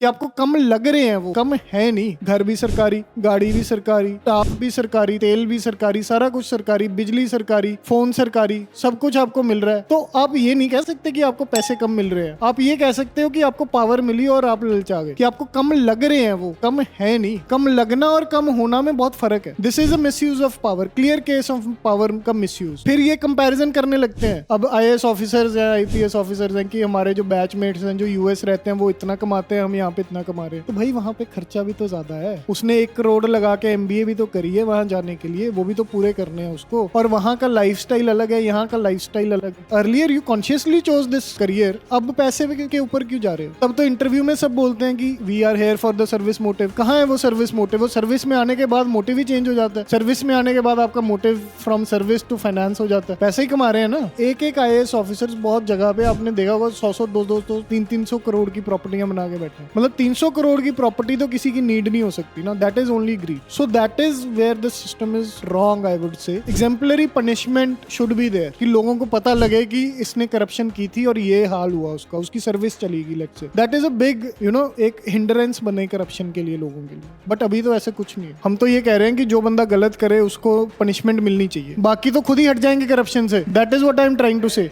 कि आपको कम लग रहे हैं, वो कम है नहीं। घर भी सरकारी, गाड़ी भी सरकारी, स्टाफ भी सरकारी, तेल भी सरकारी, सारा कुछ सरकारी, बिजली सरकारी, फोन सरकारी, सब कुछ आपको मिल रहा है। तो आप ये नहीं कह सकते कि आपको पैसे कम मिल रहे हैं। आप ये कह सकते हो कि आपको पावर मिली और आप ललचा गए। कि आपको कम लग रहे हैं, वो कम है नहीं। कम लगना और कम होना में बहुत फर्क है। This is a misuse of power, clear case of power का मिसयूज। फिर ये कंपैरिजन करने लगते हैं। अब IAS ऑफिसर्स हैं, IPS ऑफिसर्स हैं कि हमारे जो बैचमेट्स हैं जो US रहते हैं वो इतना कमाते हैं, हम यहाँ पे इतना कमा रहे हैं। तो भाई वहां पे खर्चा भी तो ज्यादा है। उसने 1 करोड़ लगा के MBA भी तो करी है वहां जाने के लिए, वो भी तो पूरे करने हैं उसको। और वहां का लाइफस्टाइल अलग है, यहाँ का लाइफस्टाइल अलग है। Earlier you consciously chose this career, अब पैसे के ऊपर क्यों जा रहे हो? तब तो इंटरव्यू में सब बोलते हैं कि we are here for the service motive. कहाँ है वो सर्विस मोटिव? वो सर्विस में आने के बाद मोटिव ही चेंज हो जाता है। सर्विस में आने के बाद आपका motive from service to finance हो जाता है। पैसे ही कमा रहे हैं ना। एक IAS ऑफिसर्स बहुत जगह पे आपने देखा होगा 100 200 300 करोड़ की प्रॉपर्टियां बना के बैठे हैं। मतलब 300 करोड़ की प्रॉपर्टी तो किसी की नीड नहीं हो सकती ना। That is only greed. So that is where the system is wrong, I would say. Exemplary punishment should be there कि लोगों को पता लगे कि इसने करप्शन की थी और ये हाल हुआ उसका, उसकी सर्विस चलेगी। Let's say that is a big एक हिंड्रेंस बने करप्शन के लिए, लोगों के लिए। बट अभी तो ऐसे कुछ नहीं है। हम तो ये कह रहे हैं कि जो बंदा गलत करे उसको पनिशमेंट मिलनी चाहिए, बाकी तो खुद ही हट जाएंगे करप्शन से। That is what I am trying to से।